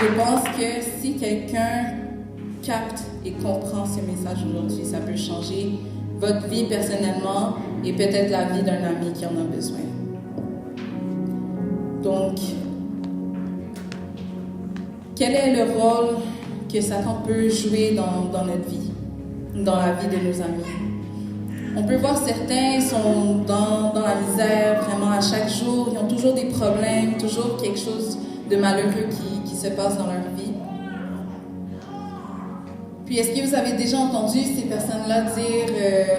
je pense que si quelqu'un capte et comprend ce message aujourd'hui, ça peut changer votre vie personnellement et peut-être la vie d'un ami qui en a besoin. Donc, quel est le rôle que Satan peut jouer dans notre vie, dans la vie de nos amis? On peut voir certains sont dans la misère vraiment à chaque jour, ils ont toujours des problèmes, toujours quelque chose de malheureux qui se passe dans leur vie. Puis est-ce que vous avez déjà entendu ces personnes-là dire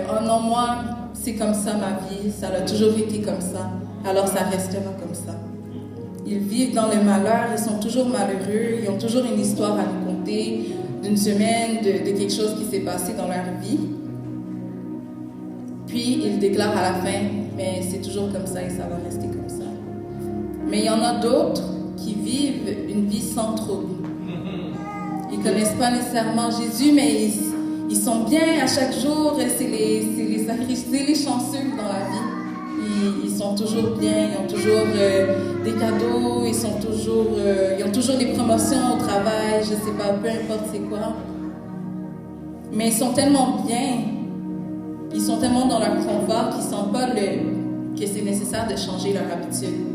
« Oh non, moi, c'est comme ça ma vie, ça a toujours été comme ça, alors ça restera comme ça. » Ils vivent dans le malheur, ils sont toujours malheureux, ils ont toujours une histoire à nous conter d'une semaine, de quelque chose qui s'est passé dans leur vie. Puis ils déclarent à la fin, mais c'est toujours comme ça et ça va rester comme ça. Mais il y en a d'autres qui vivent une vie sans trouble. Ils ne connaissent pas nécessairement Jésus, mais ils sont bien à chaque jour, c'est les chanceux dans la vie. Ils sont toujours bien, ils ont toujours des cadeaux, ils ont toujours des promotions au travail, je ne sais pas, peu importe c'est quoi. Mais ils sont tellement bien, ils sont tellement dans leur confort qu'ils ne sentent pas que c'est nécessaire de changer leur habitude.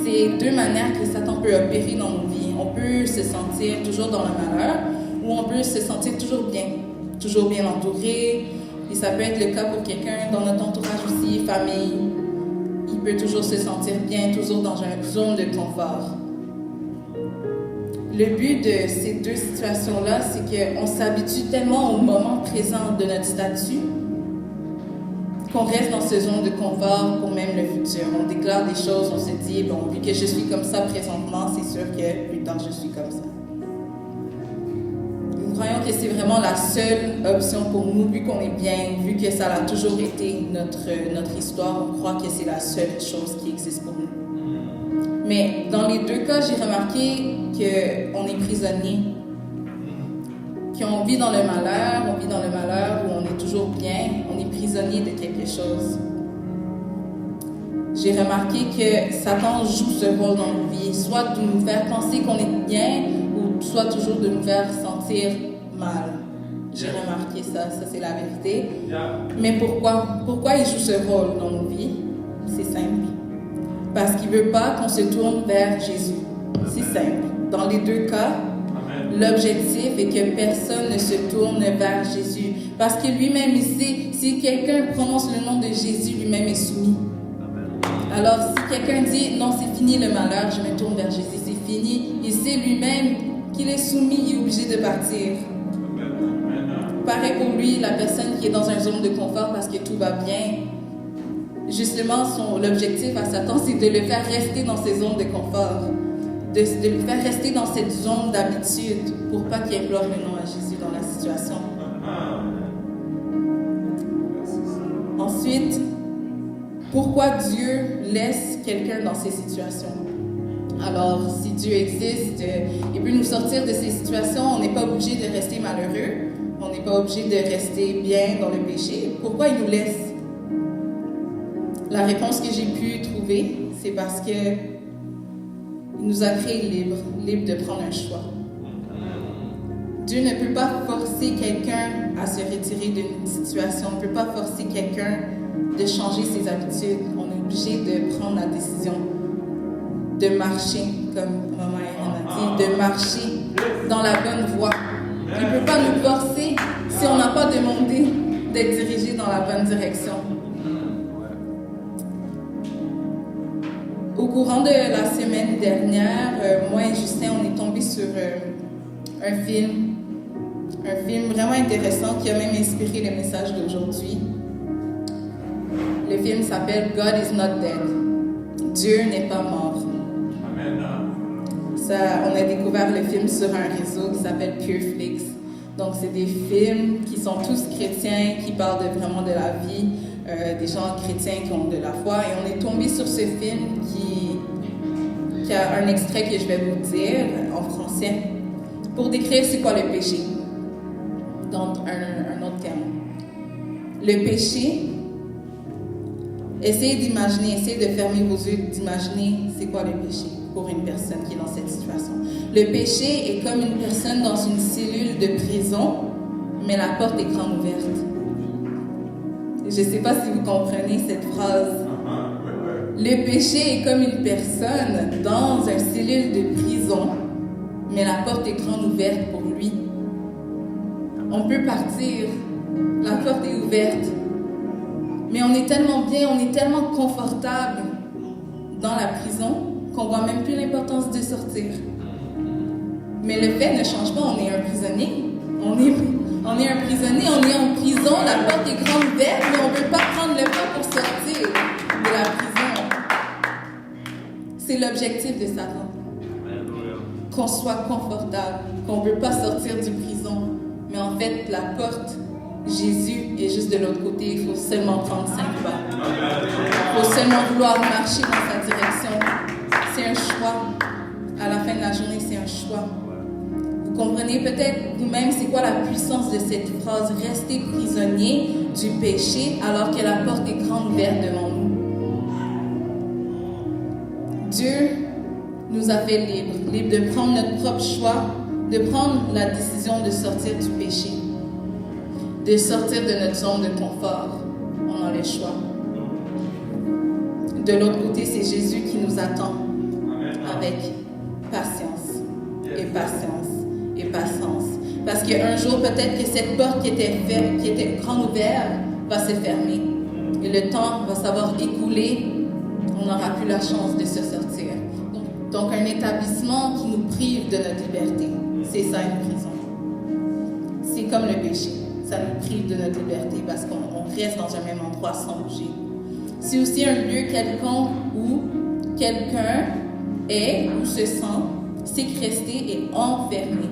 C'est deux manières que Satan peut opérer dans nos vies. On peut se sentir toujours dans le malheur ou on peut se sentir toujours bien entouré. Et ça peut être le cas pour quelqu'un dans notre entourage aussi, famille. Il peut toujours se sentir bien, toujours dans une zone de confort. Le but de ces deux situations-là, c'est qu'on s'habitue tellement au moment présent de notre statut qu'on reste dans cette zone de confort pour même le futur. On déclare des choses, on se dit, bon, vu que je suis comme ça présentement, c'est sûr que plus tard je suis comme ça. Nous croyons que c'est vraiment la seule option pour nous, vu qu'on est bien, vu que ça a toujours été notre histoire, on croit que c'est la seule chose qui existe pour nous. Mais dans les deux cas, j'ai remarqué qu'on est prisonnier, qu'on vit dans le malheur, où on est toujours bien, on est prisonnier de quelque chose. J'ai remarqué que Satan joue ce rôle dans nos vies, soit de nous faire penser qu'on est bien, ou soit toujours de nous faire sentir mal. J'ai remarqué ça c'est la vérité. Mais pourquoi il joue ce rôle dans nos vies? C'est simple. Parce qu'il ne veut pas qu'on se tourne vers Jésus. C'est simple. Dans les deux cas, l'objectif est que personne ne se tourne vers Jésus. Parce que lui-même, il sait, si quelqu'un prononce le nom de Jésus, lui-même est soumis. Alors, si quelqu'un dit, non, c'est fini le malheur, je me tourne vers Jésus, c'est fini, il sait lui-même qu'il est soumis, il est obligé de partir. Pareil pour lui, la personne qui est dans une zone de confort parce que tout va bien, justement, l'objectif à Satan, c'est de le faire rester dans ces zones de confort, de le faire rester dans cette zone d'habitude pour pas qu'il implore le nom à Jésus dans la situation. Ensuite, pourquoi Dieu laisse quelqu'un dans ces situations? Alors, si Dieu existe, il peut nous sortir de ces situations, on n'est pas obligé de rester malheureux, on n'est pas obligé de rester bien dans le péché. Pourquoi il nous laisse? La réponse que j'ai pu trouver, c'est parce que il nous a créés libres de prendre un choix. Dieu ne peut pas forcer quelqu'un à se retirer d'une situation, on ne peut pas forcer quelqu'un de changer ses habitudes. On est obligé de prendre la décision de marcher, comme Maman Erin a dit, de marcher dans la bonne voie. Il ne peut pas nous forcer si on n'a pas demandé d'être dirigé dans la bonne direction. Au courant de la semaine dernière, moi et Justin, on est tombés sur un film vraiment intéressant qui a même inspiré le message d'aujourd'hui. Le film s'appelle God is not dead. Dieu n'est pas mort. On a découvert le film sur un réseau qui s'appelle PureFlix. Donc, c'est des films qui sont tous chrétiens, qui parlent vraiment de la vie, des gens chrétiens qui ont de la foi. Et on est tombé sur ce film qui a un extrait que je vais vous dire en français pour décrire c'est quoi le péché. Donc, un autre terme. Le péché, Essayez d'imaginer, essayez de fermer vos yeux, d'imaginer c'est quoi le péché pour une personne qui est dans cette situation. Le péché est comme une personne dans une cellule de prison, mais la porte est grande ouverte. Je ne sais pas si vous comprenez cette phrase. Le péché est comme une personne dans une cellule de prison, mais la porte est grande ouverte pour lui. On peut partir, la porte est ouverte, mais on est tellement bien, on est tellement confortable dans la prison qu'on ne voit même plus l'importance de sortir. Mais le fait ne change pas, on est un prisonnier. On est un prisonnier, on est en prison, la porte est grande ouverte, mais on ne peut pas prendre le pas pour sortir de la prison. C'est l'objectif de Satan. Qu'on soit confortable, qu'on ne peut pas sortir du prison. Mais en fait, la porte, Jésus est juste de l'autre côté. Il faut seulement prendre 5 pas. Il faut seulement vouloir marcher dans sa direction. C'est un choix. À la fin de la journée, c'est un choix. Vous comprenez peut-être vous-même c'est quoi la puissance de cette phrase « Restez prisonniers du péché alors que la porte est grande ouverte devant nous ». Dieu nous a fait libres de prendre notre propre choix, de prendre la décision de sortir du péché, de sortir de notre zone de confort. On a le choix. De l'autre côté, c'est Jésus qui nous attend avec patience et patience et patience. Parce qu'un jour, peut-être que cette porte qui était grande ouverte va se fermer. Et le temps va savoir écouler. On n'aura plus la chance de se sortir. Donc, un établissement qui nous prive de notre liberté, c'est ça une prison. C'est comme le péché. Ça nous prive de notre liberté parce qu'on reste dans un même endroit sans bouger. C'est aussi un lieu quelconque où quelqu'un est ou se sent séquestré et enfermé.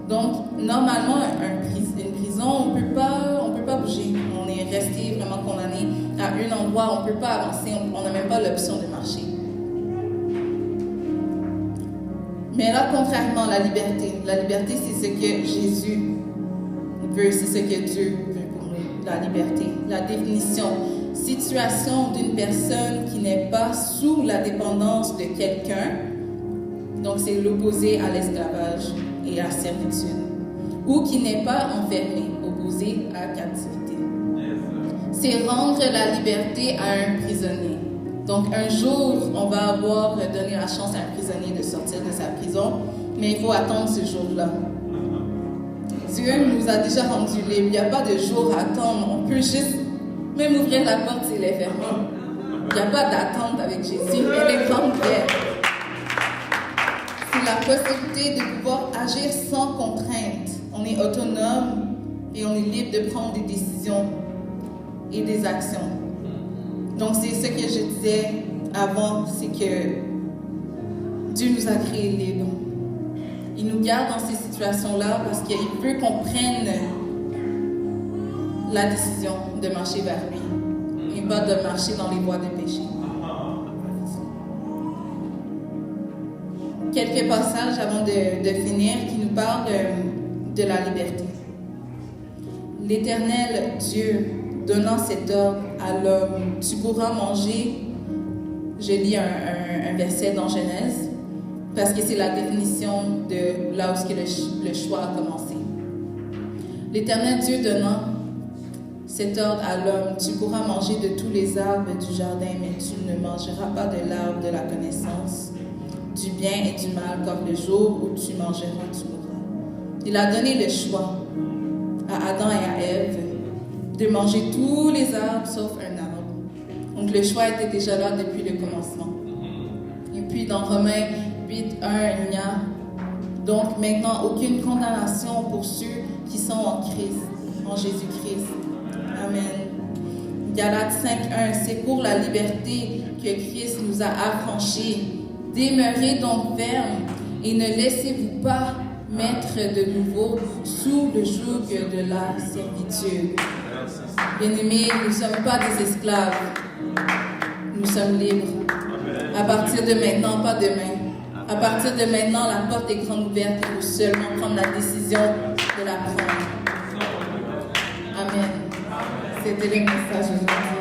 Donc, normalement, une prison, on peut pas bouger. On est resté vraiment condamné à un endroit, on ne peut pas avancer, on n'a même pas l'option de marcher. Mais là, contrairement à la liberté, c'est ce que Jésus veut, c'est ce que Dieu veut pour nous, la liberté. La définition, situation d'une personne qui n'est pas sous la dépendance de quelqu'un, donc c'est l'opposé à l'esclavage et à la servitude, ou qui n'est pas enfermé, opposé à la captivité. C'est rendre la liberté à un prisonnier. Donc un jour, on va avoir donné la chance à un prisonnier de sortir de sa prison, mais il faut attendre ce jour-là. Dieu nous a déjà rendus libres. Il n'y a pas de jour à attendre. On peut juste même ouvrir la porte s'il est fermé. Il n'y a pas d'attente avec Jésus. Elle est grande ouverte. C'est la possibilité de pouvoir agir sans contrainte. On est autonome et on est libre de prendre des décisions et des actions. Donc c'est ce que je disais avant, c'est que Dieu nous a créés libres. Il nous garde dans ces situations-là parce qu'il veut qu'on prenne la décision de marcher vers lui et pas de marcher dans les voies de péché. Quelques passages avant de finir qui nous parlent de la liberté. L'Éternel Dieu donnant cet ordre à l'homme, tu pourras manger, je lis un verset dans Genèse, parce que c'est la définition de là où le choix a commencé. L'Éternel Dieu donnant cet ordre à l'homme, tu pourras manger de tous les arbres du jardin, mais tu ne mangeras pas de l'arbre de la connaissance du bien et du mal, comme le jour où tu mangeras, tu mourras. Il a donné le choix à Adam et à Ève de manger tous les arbres sauf un arbre. Donc le choix était déjà là depuis le commencement. Et puis dans Romains 8, 1, il n'y a donc maintenant aucune condamnation pour ceux qui sont en Christ, en Jésus-Christ. Amen. Galates 5, 1, c'est pour la liberté que Christ nous a affranchis. Demeurez donc fermes et ne laissez-vous pas mettre de nouveau sous le joug de la servitude. Bien-aimés, nous ne sommes pas des esclaves. Nous sommes libres. À partir de maintenant, pas demain. À partir de maintenant, la porte est grande ouverte. Il faut seulement prendre la décision de la prendre. Amen. C'était le message aujourd'hui.